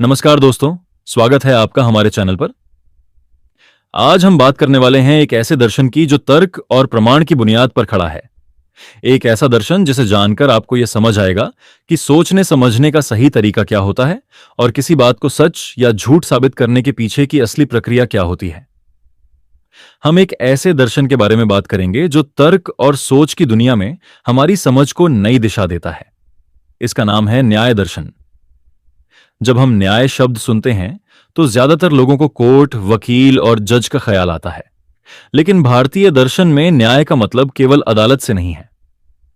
नमस्कार दोस्तों, स्वागत है आपका हमारे चैनल पर। आज हम बात करने वाले हैं एक ऐसे दर्शन की जो तर्क और प्रमाण की बुनियाद पर खड़ा है। एक ऐसा दर्शन जिसे जानकर आपको यह समझ आएगा कि सोचने समझने का सही तरीका क्या होता है और किसी बात को सच या झूठ साबित करने के पीछे की असली प्रक्रिया क्या होती है। हम एक ऐसे दर्शन के बारे में बात करेंगे जो तर्क और सोच की दुनिया में हमारी समझ को नई दिशा देता है। इसका नाम है न्याय दर्शन। जब हम न्याय शब्द सुनते हैं तो ज्यादातर लोगों को कोर्ट, वकील और जज का ख्याल आता है। लेकिन भारतीय दर्शन में न्याय का मतलब केवल अदालत से नहीं है।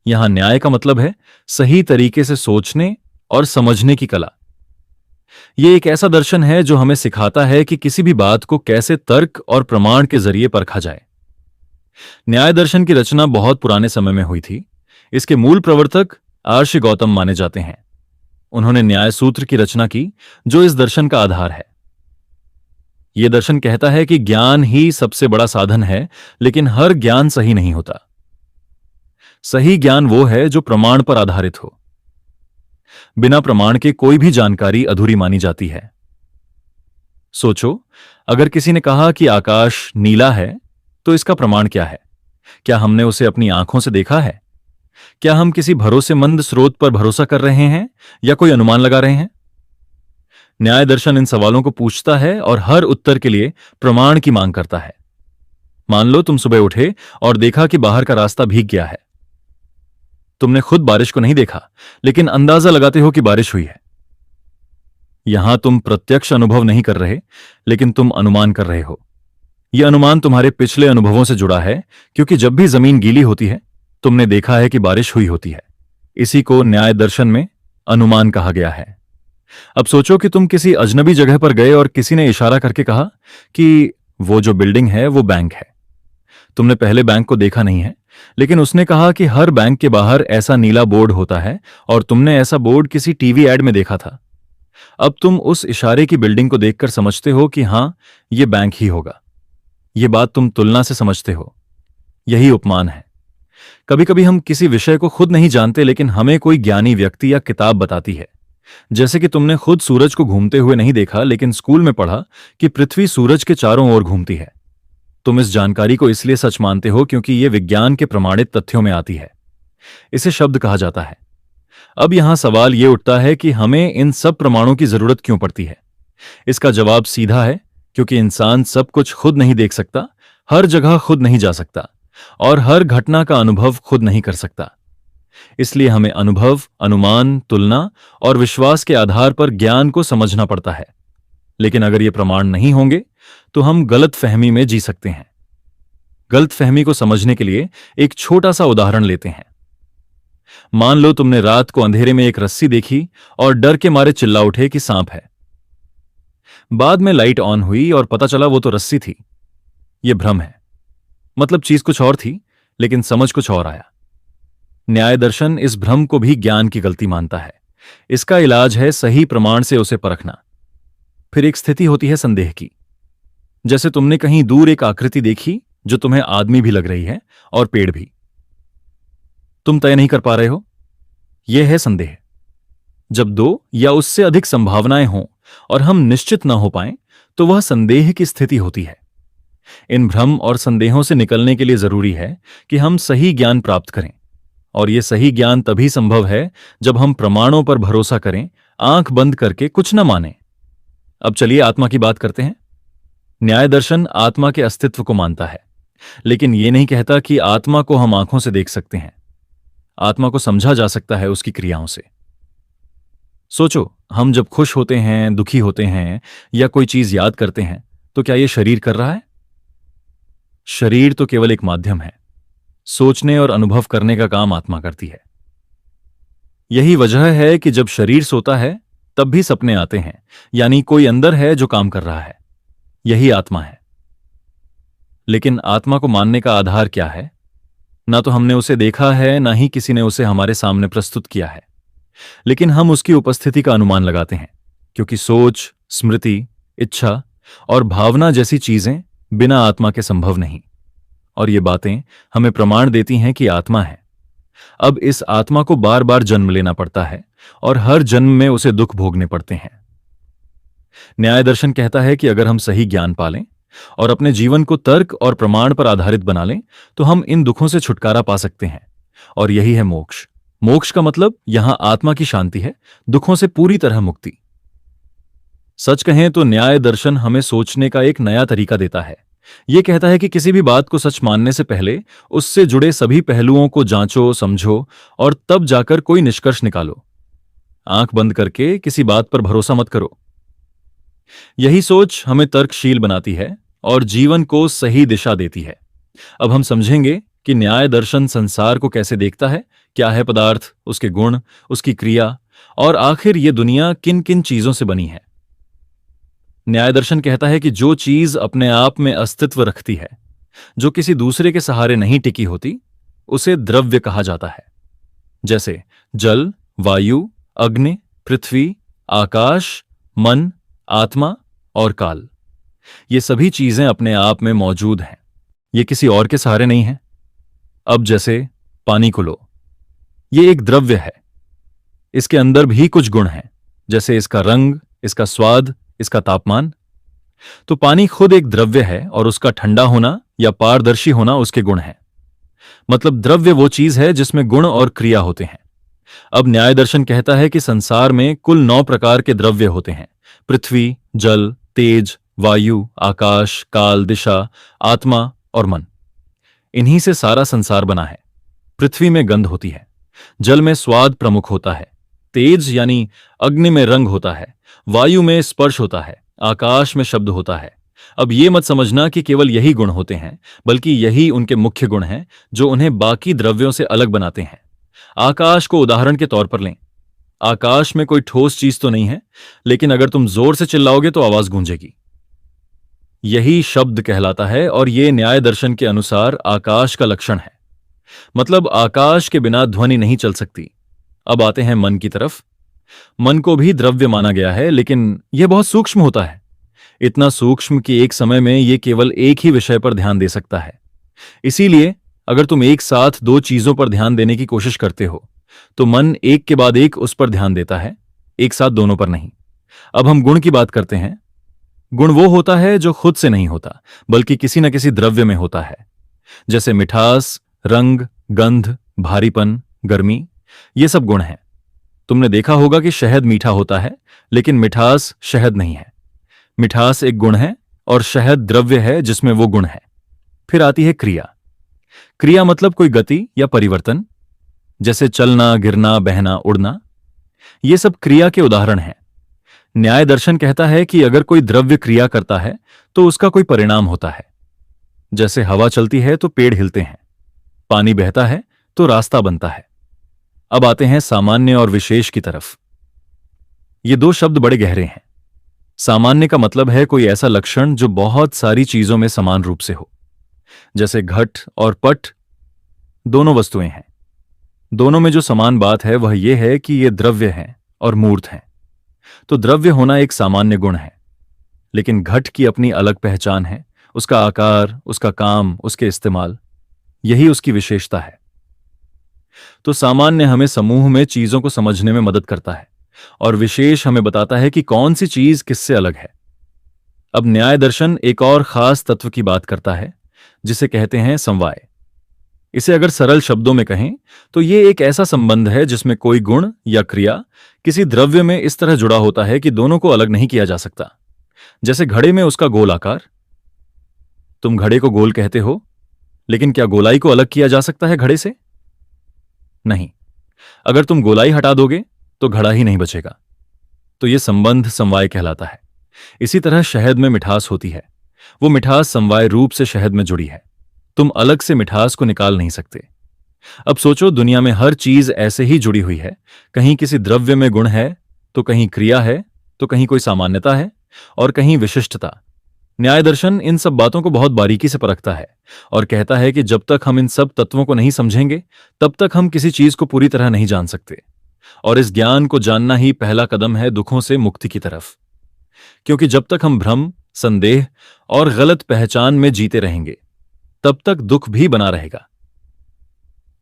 यहां न्याय का मतलब है सही तरीके से सोचने और समझने की कला। यह एक ऐसा दर्शन है जो हमें सिखाता है कि किसी भी बात को कैसे तर्क और प्रमाण के जरिए परखा जाए। न्याय दर्शन की रचना बहुत पुराने समय में हुई थी। इसके मूल प्रवर्तक आर्षि गौतम माने जाते हैं। उन्होंने न्याय सूत्र की रचना की जो इस दर्शन का आधार है। यह दर्शन कहता है कि ज्ञान ही सबसे बड़ा साधन है, लेकिन हर ज्ञान सही नहीं होता। सही ज्ञान वो है जो प्रमाण पर आधारित हो। बिना प्रमाण के कोई भी जानकारी अधूरी मानी जाती है। सोचो, अगर किसी ने कहा कि आकाश नीला है, तो इसका प्रमाण क्या है? क्या हमने उसे अपनी आंखों से देखा है? क्या हम किसी भरोसेमंद स्रोत पर भरोसा कर रहे हैं या कोई अनुमान लगा रहे हैं? न्याय दर्शन इन सवालों को पूछता है और हर उत्तर के लिए प्रमाण की मांग करता है। मान लो तुम सुबह उठे और देखा कि बाहर का रास्ता भीग गया है। तुमने खुद बारिश को नहीं देखा, लेकिन अंदाजा लगाते हो कि बारिश हुई है। यहां तुम प्रत्यक्ष अनुभव नहीं कर रहे, लेकिन तुम अनुमान कर रहे हो। यह अनुमान तुम्हारे पिछले अनुभवों से जुड़ा है, क्योंकि जब भी जमीन गीली होती है तुमने देखा है कि बारिश हुई होती है। इसी को न्याय दर्शन में अनुमान कहा गया है। अब सोचो कि तुम किसी अजनबी जगह पर गए और किसी ने इशारा करके कहा कि वो जो बिल्डिंग है वो बैंक है। तुमने पहले बैंक को देखा नहीं है, लेकिन उसने कहा कि हर बैंक के बाहर ऐसा नीला बोर्ड होता है और तुमने ऐसा बोर्ड किसी टीवी एड में देखा था। अब तुम उस इशारे की बिल्डिंग को देखकर समझते हो कि हां, यह बैंक ही होगा। यह बात तुम तुलना से समझते हो। यही उपमान है। कभी कभी हम किसी विषय को खुद नहीं जानते, लेकिन हमें कोई ज्ञानी व्यक्ति या किताब बताती है। जैसे कि तुमने खुद सूरज को घूमते हुए नहीं देखा, लेकिन स्कूल में पढ़ा कि पृथ्वी सूरज के चारों ओर घूमती है। तुम इस जानकारी को इसलिए सच मानते हो क्योंकि यह विज्ञान के प्रमाणित तथ्यों में आती है। इसे शब्द कहा जाता है। अब यहां सवाल यह उठता है कि हमें इन सब प्रमाणों की जरूरत क्यों पड़ती है? इसका जवाब सीधा है, क्योंकि इंसान सब कुछ खुद नहीं देख सकता, हर जगह खुद नहीं जा सकता और हर घटना का अनुभव खुद नहीं कर सकता। इसलिए हमें अनुभव, अनुमान, तुलना और विश्वास के आधार पर ज्ञान को समझना पड़ता है। लेकिन अगर ये प्रमाण नहीं होंगे तो हम गलत फहमी में जी सकते हैं। गलत फहमी को समझने के लिए एक छोटा सा उदाहरण लेते हैं। मान लो तुमने रात को अंधेरे में एक रस्सी देखी और डर के मारे चिल्ला उठे कि सांप है। बाद में लाइट ऑन हुई और पता चला वो तो रस्सी थी। यह भ्रम है। मतलब चीज कुछ और थी, लेकिन समझ कुछ और आया। न्याय दर्शन इस भ्रम को भी ज्ञान की गलती मानता है। इसका इलाज है सही प्रमाण से उसे परखना। फिर एक स्थिति होती है संदेह की। जैसे तुमने कहीं दूर एक आकृति देखी जो तुम्हें आदमी भी लग रही है और पेड़ भी। तुम तय नहीं कर पा रहे हो। यह है संदेह। जब दो या उससे अधिक संभावनाएं हों और हम निश्चित ना हो पाएं, तो वह संदेह की स्थिति होती है। इन भ्रम और संदेहों से निकलने के लिए जरूरी है कि हम सही ज्ञान प्राप्त करें। और यह सही ज्ञान तभी संभव है जब हम प्रमाणों पर भरोसा करें, आंख बंद करके कुछ न मानें। अब चलिए आत्मा की बात करते हैं। न्याय दर्शन आत्मा के अस्तित्व को मानता है, लेकिन यह नहीं कहता कि आत्मा को हम आंखों से देख सकते हैं। आत्मा को समझा जा सकता है उसकी क्रियाओं से। सोचो, हम जब खुश होते हैं, दुखी होते हैं या कोई चीज याद करते हैं, तो क्या यह शरीर कर रहा है? शरीर तो केवल एक माध्यम है। सोचने और अनुभव करने का काम आत्मा करती है। यही वजह है कि जब शरीर सोता है तब भी सपने आते हैं, यानी कोई अंदर है जो काम कर रहा है। यही आत्मा है। लेकिन आत्मा को मानने का आधार क्या है? ना तो हमने उसे देखा है, ना ही किसी ने उसे हमारे सामने प्रस्तुत किया है। लेकिन हम उसकी उपस्थिति का अनुमान लगाते हैं, क्योंकि सोच, स्मृति, इच्छा और भावना जैसी चीजें बिना आत्मा के संभव नहीं। और ये बातें हमें प्रमाण देती हैं कि आत्मा है। अब इस आत्मा को बार बार जन्म लेना पड़ता है और हर जन्म में उसे दुख भोगने पड़ते हैं। न्याय दर्शन कहता है कि अगर हम सही ज्ञान पालें और अपने जीवन को तर्क और प्रमाण पर आधारित बना लें तो हम इन दुखों से छुटकारा पा सकते हैं। और यही है मोक्ष। मोक्ष का मतलब यहां आत्मा की शांति है, दुखों से पूरी तरह मुक्ति। सच कहें तो न्याय दर्शन हमें सोचने का एक नया तरीका देता है। यह कहता है कि किसी भी बात को सच मानने से पहले उससे जुड़े सभी पहलुओं को जांचो, समझो और तब जाकर कोई निष्कर्ष निकालो। आंख बंद करके किसी बात पर भरोसा मत करो। यही सोच हमें तर्कशील बनाती है और जीवन को सही दिशा देती है। अब हम समझेंगे कि न्याय दर्शन संसार को कैसे देखता है, क्या है पदार्थ, उसके गुण, उसकी क्रिया और आखिर ये दुनिया किन किन चीजों से बनी है। न्याय दर्शन कहता है कि जो चीज अपने आप में अस्तित्व रखती है, जो किसी दूसरे के सहारे नहीं टिकी होती, उसे द्रव्य कहा जाता है। जैसे जल, वायु, अग्नि, पृथ्वी, आकाश, मन, आत्मा और काल। ये सभी चीजें अपने आप में मौजूद हैं, ये किसी और के सहारे नहीं हैं। अब जैसे पानी को लो, ये एक द्रव्य है। इसके अंदर भी कुछ गुण हैं, जैसे इसका रंग, इसका स्वाद, इसका तापमान। तो पानी खुद एक द्रव्य है और उसका ठंडा होना या पारदर्शी होना उसके गुण हैं। मतलब द्रव्य वो चीज है जिसमें गुण और क्रिया होते हैं। अब न्याय दर्शन कहता है कि संसार में कुल 9 प्रकार के द्रव्य होते हैं: पृथ्वी, जल, तेज, वायु, आकाश, काल, दिशा, आत्मा और मन। इन्हीं से सारा संसार बना है। पृथ्वी में गंध होती है, जल में स्वाद प्रमुख होता है, तेज यानी अग्नि में रंग होता है, वायु में स्पर्श होता है, आकाश में शब्द होता है। अब ये मत समझना कि केवल यही गुण होते हैं, बल्कि यही उनके मुख्य गुण हैं जो उन्हें बाकी द्रव्यों से अलग बनाते हैं। आकाश को उदाहरण के तौर पर लें। आकाश में कोई ठोस चीज तो नहीं है, लेकिन अगर तुम जोर से चिल्लाओगे तो आवाज गूंजेगी। यही शब्द कहलाता है और ये न्याय दर्शन के अनुसार आकाश का लक्षण है। मतलब आकाश के बिना ध्वनि नहीं चल सकती। अब आते हैं मन की तरफ। मन को भी द्रव्य माना गया है, लेकिन यह बहुत सूक्ष्म होता है। इतना सूक्ष्म कि एक समय में यह केवल एक ही विषय पर ध्यान दे सकता है। इसीलिए अगर तुम एक साथ 2 चीजों पर ध्यान देने की कोशिश करते हो तो मन एक के बाद एक उस पर ध्यान देता है, एक साथ दोनों पर नहीं। अब हम गुण की बात करते हैं। गुण वो होता है जो खुद से नहीं होता, बल्कि किसी न किसी द्रव्य में होता है। जैसे मिठास, रंग, गंध, भारीपन, गर्मी, ये सब गुण हैं। तुमने देखा होगा कि शहद मीठा होता है, लेकिन मिठास शहद नहीं है। मिठास एक गुण है और शहद द्रव्य है जिसमें वो गुण है। फिर आती है क्रिया। क्रिया मतलब कोई गति या परिवर्तन, जैसे चलना, गिरना, बहना, उड़ना। ये सब क्रिया के उदाहरण हैं। न्याय दर्शन कहता है कि अगर कोई द्रव्य क्रिया करता है तो उसका कोई परिणाम होता है। जैसे हवा चलती है तो पेड़ हिलते हैं, पानी बहता है तो रास्ता बनता है। अब आते हैं सामान्य और विशेष की तरफ। ये 2 शब्द बड़े गहरे हैं। सामान्य का मतलब है कोई ऐसा लक्षण जो बहुत सारी चीजों में समान रूप से हो। जैसे घट और पट दोनों वस्तुएं हैं। दोनों में जो समान बात है वह यह है कि ये द्रव्य हैं और मूर्त हैं। तो द्रव्य होना एक सामान्य गुण है, लेकिन घट की अपनी अलग पहचान है, उसका आकार, उसका काम, उसके इस्तेमाल, यही उसकी विशेषता है। तो सामान्य हमें समूह में चीजों को समझने में मदद करता है और विशेष हमें बताता है कि कौन सी चीज किससे अलग है। अब न्याय दर्शन एक और खास तत्व की बात करता है जिसे कहते हैं समवाय। इसे अगर सरल शब्दों में कहें तो ये एक ऐसा संबंध है जिसमें कोई गुण या क्रिया किसी द्रव्य में इस तरह जुड़ा होता है कि दोनों को अलग नहीं किया जा सकता। जैसे घड़े में उसका गोल आकार। तुम घड़े को गोल कहते हो, लेकिन क्या गोलाई को अलग किया जा सकता है घड़े से? नहीं। अगर तुम गोलाई हटा दोगे तो घड़ा ही नहीं बचेगा। तो यह संबंध समवाय कहलाता है। इसी तरह शहद में मिठास होती है। वो मिठास समवाय रूप से शहद में जुड़ी है। तुम अलग से मिठास को निकाल नहीं सकते। अब सोचो, दुनिया में हर चीज ऐसे ही जुड़ी हुई है। कहीं किसी द्रव्य में गुण है, तो कहीं क्रिया है, तो कहीं कोई सामान्यता है और कहीं विशिष्टता। न्याय दर्शन इन सब बातों को बहुत बारीकी से परखता है और कहता है कि जब तक हम इन सब तत्वों को नहीं समझेंगे तब तक हम किसी चीज को पूरी तरह नहीं जान सकते। और इस ज्ञान को जानना ही पहला कदम है दुखों से मुक्ति की तरफ। क्योंकि जब तक हम भ्रम, संदेह और गलत पहचान में जीते रहेंगे तब तक दुख भी बना रहेगा।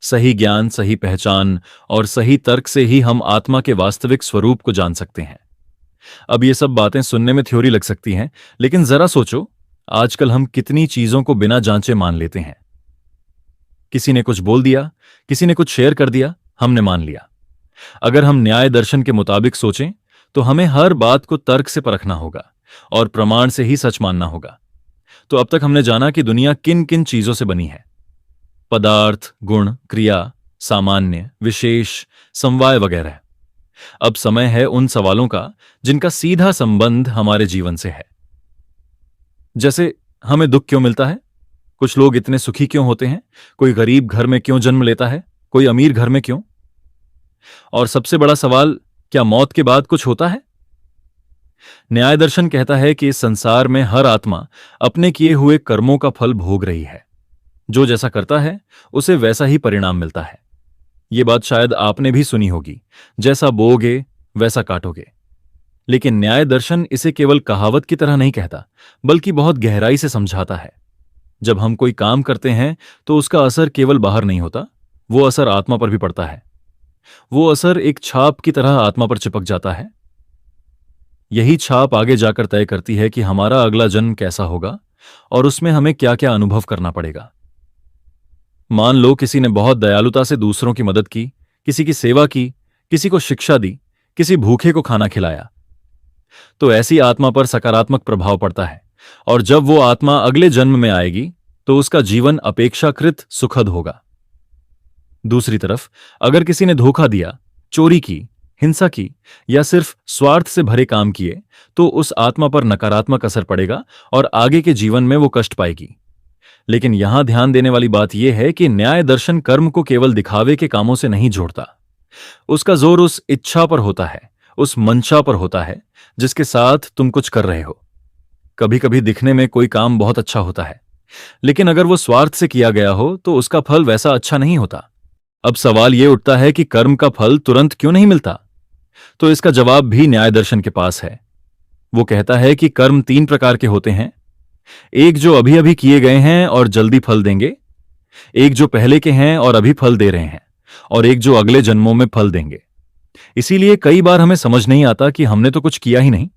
सही ज्ञान, सही पहचान और सही तर्क से ही हम आत्मा के वास्तविक स्वरूप को जान सकते हैं। अब ये सब बातें सुनने में थ्योरी लग सकती हैं, लेकिन जरा सोचो, आजकल हम कितनी चीजों को बिना जांचे मान लेते हैं। किसी ने कुछ बोल दिया, किसी ने कुछ शेयर कर दिया, हमने मान लिया। अगर हम न्याय दर्शन के मुताबिक सोचें तो हमें हर बात को तर्क से परखना होगा और प्रमाण से ही सच मानना होगा। तो अब तक हमने जाना कि दुनिया किन किन चीजों से बनी है। पदार्थ, गुण, क्रिया, सामान्य, विशेष, समवाय वगैरह। अब समय है उन सवालों का जिनका सीधा संबंध हमारे जीवन से है। जैसे, हमें दुख क्यों मिलता है? कुछ लोग इतने सुखी क्यों होते हैं? कोई गरीब घर में क्यों जन्म लेता है? कोई अमीर घर में क्यों? और सबसे बड़ा सवाल, क्या मौत के बाद कुछ होता है? न्याय दर्शन कहता है कि इस संसार में हर आत्मा अपने किए हुए कर्मों का फल भोग रही है। जो जैसा करता है उसे वैसा ही परिणाम मिलता है। ये बात शायद आपने भी सुनी होगी, जैसा बोओगे वैसा काटोगे। लेकिन न्याय दर्शन इसे केवल कहावत की तरह नहीं कहता, बल्कि बहुत गहराई से समझाता है। जब हम कोई काम करते हैं तो उसका असर केवल बाहर नहीं होता, वो असर आत्मा पर भी पड़ता है। वो असर एक छाप की तरह आत्मा पर चिपक जाता है। यही छाप आगे जाकर तय करती है कि हमारा अगला जन्म कैसा होगा और उसमें हमें क्या क्या अनुभव करना पड़ेगा। मान लो किसी ने बहुत दयालुता से दूसरों की मदद की, किसी की सेवा की, किसी को शिक्षा दी, किसी भूखे को खाना खिलाया, तो ऐसी आत्मा पर सकारात्मक प्रभाव पड़ता है। और जब वो आत्मा अगले जन्म में आएगी तो उसका जीवन अपेक्षाकृत सुखद होगा। दूसरी तरफ, अगर किसी ने धोखा दिया, चोरी की, हिंसा की या सिर्फ स्वार्थ से भरे काम किए, तो उस आत्मा पर नकारात्मक असर पड़ेगा और आगे के जीवन में वो कष्ट पाएगी। लेकिन यहां ध्यान देने वाली बात यह है कि न्याय दर्शन कर्म को केवल दिखावे के कामों से नहीं जोड़ता। उसका जोर उस इच्छा पर होता है, उस मंशा पर होता है जिसके साथ तुम कुछ कर रहे हो। कभी कभी दिखने में कोई काम बहुत अच्छा होता है, लेकिन अगर वो स्वार्थ से किया गया हो तो उसका फल वैसा अच्छा नहीं होता। अब सवाल यह उठता है कि कर्म का फल तुरंत क्यों नहीं मिलता? तो इसका जवाब भी न्याय दर्शन के पास है। वो कहता है कि कर्म 3 प्रकार के होते हैं। एक जो अभी अभी किए गए हैं और जल्दी फल देंगे, एक जो पहले के हैं और अभी फल दे रहे हैं, और एक जो अगले जन्मों में फल देंगे। इसीलिए कई बार हमें समझ नहीं आता कि हमने तो कुछ किया ही नहीं,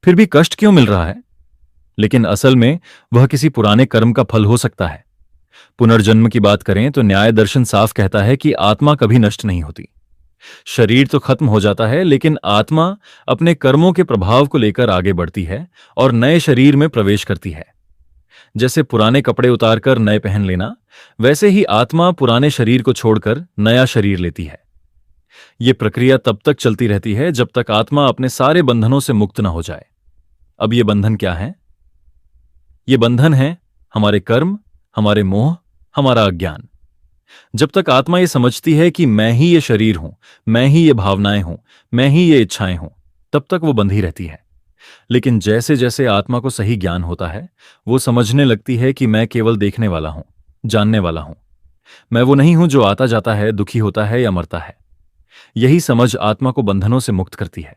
फिर भी कष्ट क्यों मिल रहा है। लेकिन असल में वह किसी पुराने कर्म का फल हो सकता है। पुनर्जन्म की बात करें तो न्याय दर्शन साफ कहता है कि आत्मा कभी नष्ट नहीं होती। शरीर तो खत्म हो जाता है, लेकिन आत्मा अपने कर्मों के प्रभाव को लेकर आगे बढ़ती है और नए शरीर में प्रवेश करती है। जैसे पुराने कपड़े उतारकर नए पहन लेना, वैसे ही आत्मा पुराने शरीर को छोड़कर नया शरीर लेती है। यह प्रक्रिया तब तक चलती रहती है जब तक आत्मा अपने सारे बंधनों से मुक्त न हो जाए। अब ये बंधन क्या है? ये बंधन है हमारे कर्म, हमारे मोह, हमारा अज्ञान। जब तक आत्मा ये समझती है कि मैं ही ये शरीर हूं, मैं ही ये भावनाएं हूं, मैं ही ये इच्छाएं हूं, तब तक वो बंधी रहती है। लेकिन जैसे जैसे आत्मा को सही ज्ञान होता है, वो समझने लगती है कि मैं केवल देखने वाला हूं, जानने वाला हूं। मैं वो नहीं हूं जो आता जाता है, दुखी होता है या मरता है। यही समझ आत्मा को बंधनों से मुक्त करती है।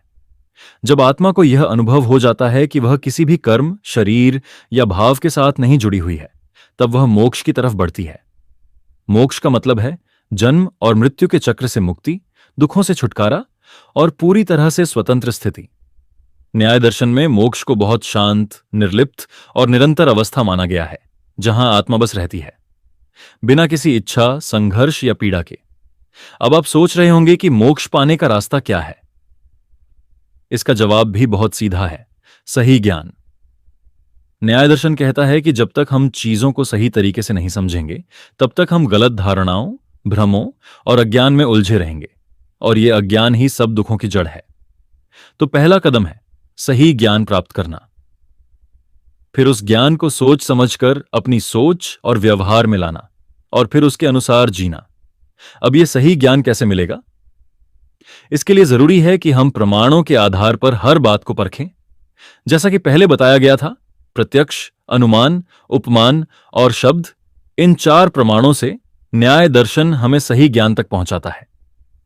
जब आत्मा को यह अनुभव हो जाता है कि वह किसी भी कर्म, शरीर या भाव के साथ नहीं जुड़ी हुई है, तब वह मोक्ष की तरफ बढ़ती है। मोक्ष का मतलब है जन्म और मृत्यु के चक्र से मुक्ति, दुखों से छुटकारा और पूरी तरह से स्वतंत्र स्थिति। न्याय दर्शन में मोक्ष को बहुत शांत, निर्लिप्त और निरंतर अवस्था माना गया है, जहां आत्मा बस रहती है, बिना किसी इच्छा, संघर्ष या पीड़ा के। अब आप सोच रहे होंगे कि मोक्ष पाने का रास्ता क्या है? इसका जवाब भी बहुत सीधा है, सही ज्ञान। न्याय दर्शन कहता है कि जब तक हम चीजों को सही तरीके से नहीं समझेंगे, तब तक हम गलत धारणाओं, भ्रमों और अज्ञान में उलझे रहेंगे, और यह अज्ञान ही सब दुखों की जड़ है। तो पहला कदम है सही ज्ञान प्राप्त करना। फिर उस ज्ञान को सोच समझकर अपनी सोच और व्यवहार में लाना, और फिर उसके अनुसार जीना। अब यह सही ज्ञान कैसे मिलेगा? इसके लिए जरूरी है कि हम प्रमाणों के आधार पर हर बात को परखें। जैसा कि पहले बताया गया था, प्रत्यक्ष, अनुमान, उपमान और शब्द, इन 4 प्रमाणों से न्याय दर्शन हमें सही ज्ञान तक पहुंचाता है।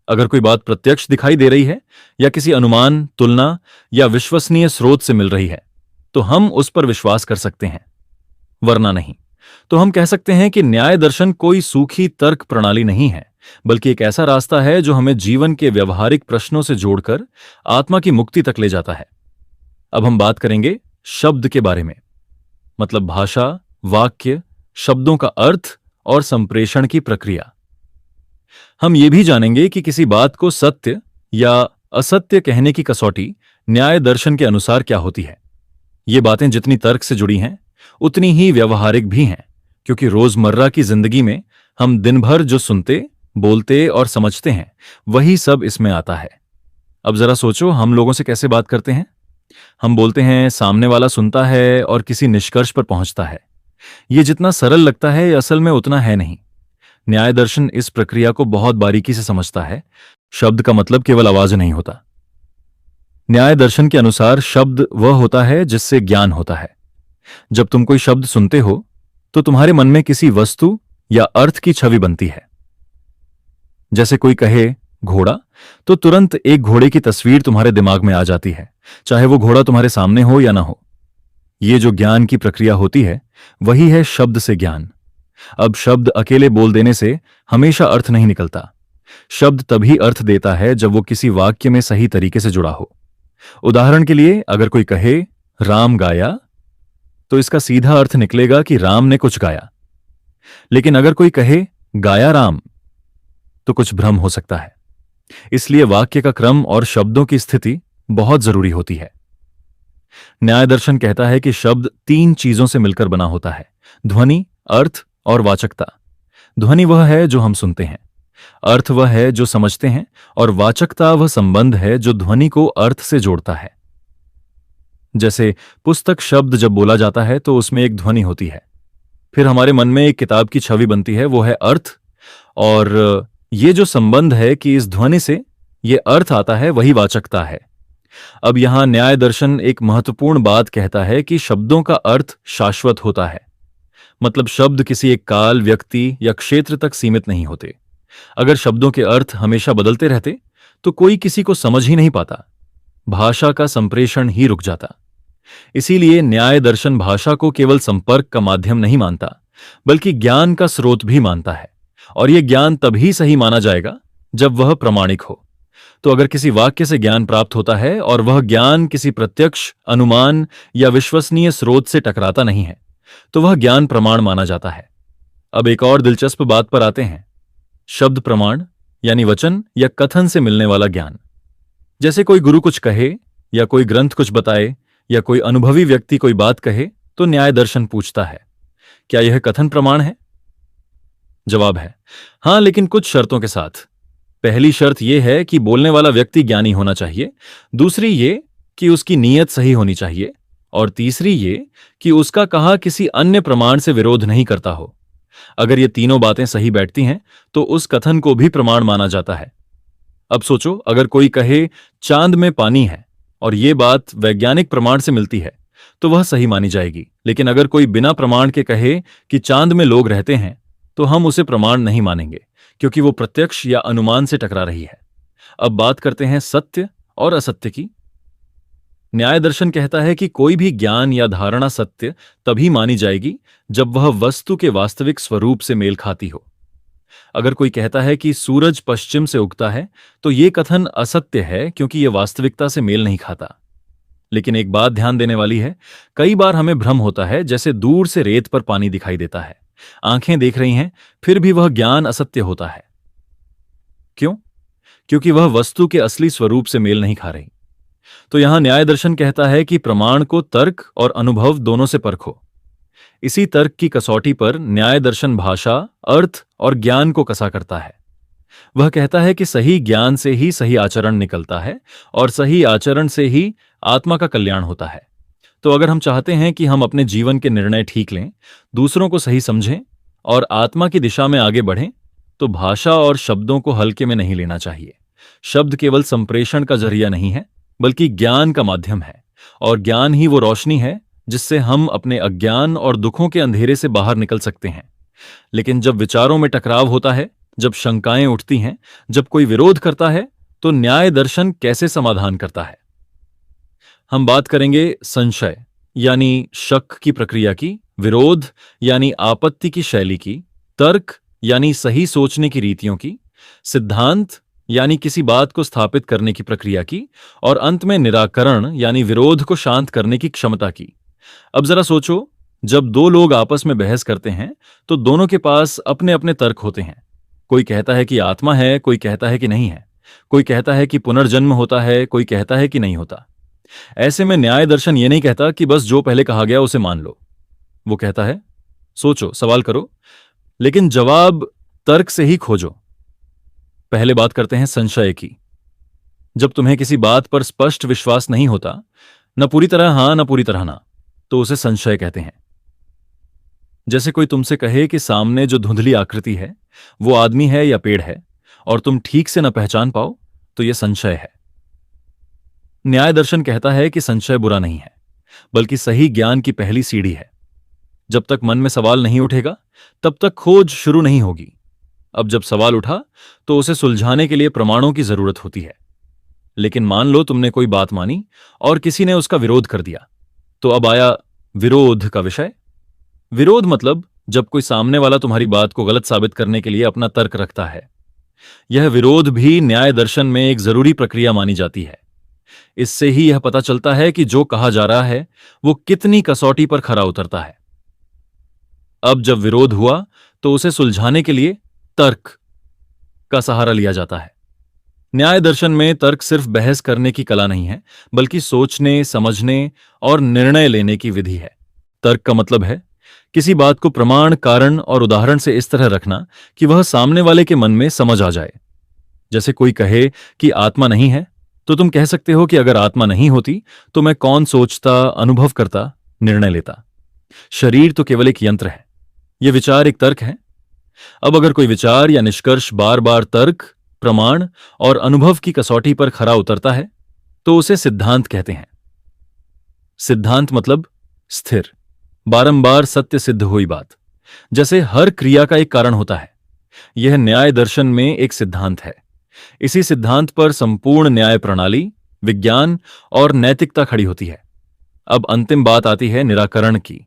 अगर कोई बात प्रत्यक्ष दिखाई दे रही है या किसी अनुमान, तुलना या विश्वसनीय स्रोत से मिल रही है, तो हम उस पर विश्वास कर सकते हैं, वरना नहीं। तो हम कह सकते हैं कि न्याय दर्शन कोई सूखी तर्क प्रणाली नहीं है, बल्कि एक ऐसा रास्ता है जो हमें जीवन के व्यवहारिक प्रश्नों से जोड़कर आत्मा की मुक्ति तक ले जाता है। अब हम बात करेंगे शब्द के बारे में, मतलब भाषा, वाक्य, शब्दों का अर्थ और संप्रेषण की प्रक्रिया। हम ये भी जानेंगे कि किसी बात को सत्य या असत्य कहने की कसौटी न्याय दर्शन के अनुसार क्या होती है। ये बातें जितनी तर्क से जुड़ी हैं उतनी ही व्यवहारिक भी हैं, क्योंकि रोजमर्रा की जिंदगी में हम दिन भर जो सुनते, बोलते और समझते हैं वही सब इसमें आता है। अब जरा सोचो, हम लोगों से कैसे बात करते हैं। हम बोलते हैं, सामने वाला सुनता है और किसी निष्कर्ष पर पहुंचता है। ये जितना सरल लगता है असल में उतना है नहीं। न्याय दर्शन इस प्रक्रिया को बहुत बारीकी से समझता है। शब्द का मतलब केवल आवाज नहीं होता। न्याय दर्शन के अनुसार शब्द वह होता है जिससे ज्ञान होता है। जब तुम कोई शब्द सुनते हो तो तुम्हारे मन में किसी वस्तु या अर्थ की छवि बनती है। जैसे कोई कहे घोड़ा, तो तुरंत एक घोड़े की तस्वीर तुम्हारे दिमाग में आ जाती है, चाहे वो घोड़ा तुम्हारे सामने हो या ना हो। ये जो ज्ञान की प्रक्रिया होती है वही है शब्द से ज्ञान। अब शब्द अकेले बोल देने से हमेशा अर्थ नहीं निकलता। शब्द तभी अर्थ देता है जब वो किसी वाक्य में सही तरीके से जुड़ा हो। उदाहरण के लिए, अगर कोई कहे राम गाया, तो इसका सीधा अर्थ निकलेगा कि राम ने कुछ गाया। लेकिन अगर कोई कहे गाया राम, तो कुछ भ्रम हो सकता है। इसलिए वाक्य का क्रम और शब्दों की स्थिति बहुत जरूरी होती है। न्याय दर्शन कहता है कि शब्द 3 चीजों से मिलकर बना होता है: ध्वनि, अर्थ और वाचकता। ध्वनि वह है जो हम सुनते हैं, अर्थ वह है जो समझते हैं, और वाचकता वह संबंध है जो ध्वनि को अर्थ से जोड़ता है। जैसे पुस्तक शब्द जब बोला जाता है तो उसमें एक ध्वनि होती है, फिर हमारे मन में एक किताब की छवि बनती है, वो है अर्थ। और ये जो संबंध है कि इस ध्वनि से ये अर्थ आता है, वही वाचकता है। अब यहां न्याय दर्शन एक महत्वपूर्ण बात कहता है कि शब्दों का अर्थ शाश्वत होता है। मतलब शब्द किसी एक काल, व्यक्ति या क्षेत्र तक सीमित नहीं होते। अगर शब्दों के अर्थ हमेशा बदलते रहते तो कोई किसी को समझ ही नहीं पाता, भाषा का संप्रेषण ही रुक जाता। इसीलिए न्याय दर्शन भाषा को केवल संपर्क का माध्यम नहीं मानता, बल्कि ज्ञान का स्रोत भी मानता है। और यह ज्ञान तभी सही माना जाएगा जब वह प्रमाणिक हो। तो अगर किसी वाक्य से ज्ञान प्राप्त होता है और वह ज्ञान किसी प्रत्यक्ष, अनुमान या विश्वसनीय स्रोत से टकराता नहीं है, तो वह ज्ञान प्रमाण माना जाता है। अब एक और दिलचस्प बात पर आते हैं, शब्द प्रमाण, यानी वचन या कथन से मिलने वाला ज्ञान। जैसे कोई गुरु कुछ कहे या कोई ग्रंथ कुछ बताए या कोई अनुभवी व्यक्ति कोई बात कहे, तो न्याय दर्शन पूछता है, क्या यह कथन प्रमाण है? जवाब है हां, लेकिन कुछ शर्तों के साथ। पहली शर्त यह है कि बोलने वाला व्यक्ति ज्ञानी होना चाहिए, दूसरी ये कि उसकी नीयत सही होनी चाहिए, और तीसरी ये कि उसका कहा किसी अन्य प्रमाण से विरोध नहीं करता हो। अगर ये तीनों बातें सही बैठती हैं तो उस कथन को भी प्रमाण माना जाता है। अब सोचो, अगर कोई कहे चांद में पानी है और ये बात वैज्ञानिक प्रमाण से मिलती है, तो वह सही मानी जाएगी। लेकिन अगर कोई बिना प्रमाण के कहे कि चांद में लोग रहते हैं, तो हम उसे प्रमाण नहीं मानेंगे, क्योंकि वो प्रत्यक्ष या अनुमान से टकरा रही है। अब बात करते हैं सत्य और असत्य की। न्याय दर्शन कहता है कि कोई भी ज्ञान या धारणा सत्य तभी मानी जाएगी जब वह वस्तु के वास्तविक स्वरूप से मेल खाती हो। अगर कोई कहता है कि सूरज पश्चिम से उगता है, तो यह कथन असत्य है, क्योंकि यह वास्तविकता से मेल नहीं खाता। लेकिन एक बात ध्यान देने वाली है, कई बार हमें भ्रम होता है, जैसे दूर से रेत पर पानी दिखाई देता है, आंखें देख रही हैं, फिर भी वह ज्ञान असत्य होता है। क्यों? क्योंकि वह वस्तु के असली स्वरूप से मेल नहीं खा रही। तो यहां न्याय दर्शन कहता है कि प्रमाण को तर्क और अनुभव दोनों से परखो। इसी तर्क की कसौटी पर न्याय दर्शन भाषा, अर्थ और ज्ञान को कसा करता है। वह कहता है कि सही ज्ञान से ही सही आचरण निकलता है, और सही आचरण से ही आत्मा का कल्याण होता है। तो अगर हम चाहते हैं कि हम अपने जीवन के निर्णय ठीक लें, दूसरों को सही समझें और आत्मा की दिशा में आगे बढ़ें, तो भाषा और शब्दों को हल्के में नहीं लेना चाहिए। शब्द केवल संप्रेषण का जरिया नहीं है, बल्कि ज्ञान का माध्यम है, और ज्ञान ही वो रोशनी है जिससे हम अपने अज्ञान और दुखों के अंधेरे से बाहर निकल सकते हैं। लेकिन जब विचारों में टकराव होता है, जब शंकाएं उठती हैं, जब कोई विरोध करता है, तो न्याय दर्शन कैसे समाधान करता है? हम बात करेंगे संशय यानी शक की प्रक्रिया की, विरोध यानी आपत्ति की शैली की, तर्क यानी सही सोचने की रीतियों की, सिद्धांत यानी किसी बात को स्थापित करने की प्रक्रिया की, और अंत में निराकरण यानी विरोध को शांत करने की क्षमता की। अब जरा सोचो, जब दो लोग आपस में बहस करते हैं तो दोनों के पास अपने अपने तर्क होते हैं। कोई कहता है कि आत्मा है, कोई कहता है कि नहीं है, कोई कहता है कि पुनर्जन्म होता है, कोई कहता है कि नहीं होता। ऐसे में न्याय दर्शन ये नहीं कहता कि बस जो पहले कहा गया उसे मान लो। वो कहता है सोचो, सवाल करो, लेकिन जवाब तर्क से ही खोजो। पहले बात करते हैं संशय की। जब तुम्हें किसी बात पर स्पष्ट विश्वास नहीं होता, न पूरी तरह हां न पूरी तरह ना, तो उसे संशय कहते हैं। जैसे कोई तुमसे कहे कि सामने जो धुंधली आकृति है वो आदमी है या पेड़ है, और तुम ठीक से न पहचान पाओ, तो यह संशय है। न्याय दर्शन कहता है कि संशय बुरा नहीं है, बल्कि सही ज्ञान की पहली सीढ़ी है। जब तक मन में सवाल नहीं उठेगा, तब तक खोज शुरू नहीं होगी। अब जब सवाल उठा तो उसे सुलझाने के लिए प्रमाणों की जरूरत होती है। लेकिन मान लो तुमने कोई बात मानी और किसी ने उसका विरोध कर दिया, तो अब आया विरोध का विषय। विरोध मतलब जब कोई सामने वाला तुम्हारी बात को गलत साबित करने के लिए अपना तर्क रखता है। यह विरोध भी न्याय दर्शन में एक जरूरी प्रक्रिया मानी जाती है। इससे ही यह पता चलता है कि जो कहा जा रहा है वो कितनी कसौटी पर खरा उतरता है। अब जब विरोध हुआ तो उसे सुलझाने के लिए तर्क का सहारा लिया जाता है। न्याय दर्शन में तर्क सिर्फ बहस करने की कला नहीं है, बल्कि सोचने, समझने और निर्णय लेने की विधि है। तर्क का मतलब है किसी बात को प्रमाण, कारण और उदाहरण से इस तरह रखना कि वह सामने वाले के मन में समझ आ जाए। जैसे कोई कहे कि आत्मा नहीं है, तो तुम कह सकते हो कि अगर आत्मा नहीं होती तो मैं कौन सोचता, अनुभव करता, निर्णय लेता। शरीर तो केवल एक यंत्र है। यह विचार एक तर्क है। अब अगर कोई विचार या निष्कर्ष बार बार तर्क, प्रमाण और अनुभव की कसौटी पर खरा उतरता है, तो उसे सिद्धांत कहते हैं। सिद्धांत मतलब स्थिर, बारंबार सत्य सिद्ध हुई बात। जैसे हर क्रिया का एक कारण होता है, यह न्याय दर्शन में एक सिद्धांत है। इसी सिद्धांत पर संपूर्ण न्याय प्रणाली, विज्ञान और नैतिकता खड़ी होती है। अब अंतिम बात आती है निराकरण की।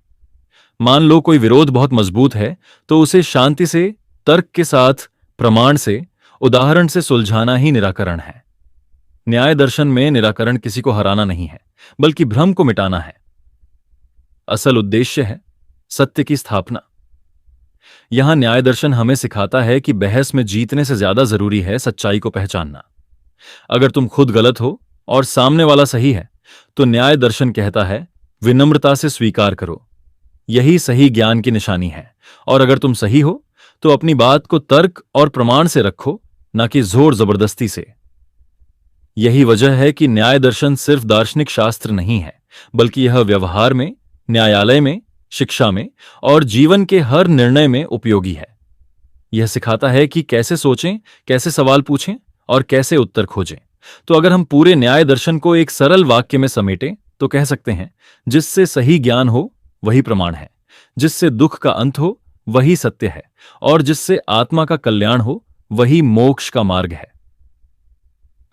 मान लो कोई विरोध बहुत मजबूत है, तो उसे शांति से, तर्क के साथ, प्रमाण से, उदाहरण से सुलझाना ही निराकरण है। न्याय दर्शन में निराकरण किसी को हराना नहीं है, बल्कि भ्रम को मिटाना है। असल उद्देश्य है सत्य की स्थापना। यहां न्याय दर्शन हमें सिखाता है कि बहस में जीतने से ज्यादा जरूरी है सच्चाई को पहचानना। अगर तुम खुद गलत हो और सामने वाला सही है, तो न्याय दर्शन कहता है विनम्रता से स्वीकार करो, यही सही ज्ञान की निशानी है। और अगर तुम सही हो तो अपनी बात को तर्क और प्रमाण से रखो, न कि जोर जबरदस्ती से। यही वजह है कि न्याय दर्शन सिर्फ दार्शनिक शास्त्र नहीं है, बल्कि यह व्यवहार में, न्यायालय में, शिक्षा में और जीवन के हर निर्णय में उपयोगी है। यह सिखाता है कि कैसे सोचें, कैसे सवाल पूछें और कैसे उत्तर खोजें। तो अगर हम पूरे न्याय दर्शन को एक सरल वाक्य में समेटें तो कह सकते हैं, जिससे सही ज्ञान हो वही प्रमाण है, जिससे दुख का अंत हो वही सत्य है, और जिससे आत्मा का कल्याण हो वही मोक्ष का मार्ग है।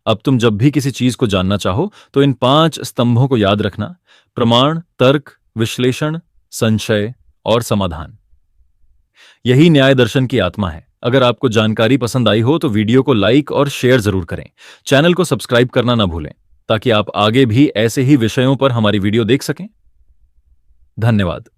अब तुम जब भी किसी चीज को जानना चाहो तो इन 5 स्तंभों को याद रखना: प्रमाण, तर्क, विश्लेषण, संशय और समाधान। यही न्याय दर्शन की आत्मा है। अगर आपको जानकारी पसंद आई हो तो वीडियो को लाइक और शेयर जरूर करें। चैनल को सब्सक्राइब करना ना भूलें, ताकि आप आगे भी ऐसे ही विषयों पर हमारी वीडियो देख सकें। धन्यवाद।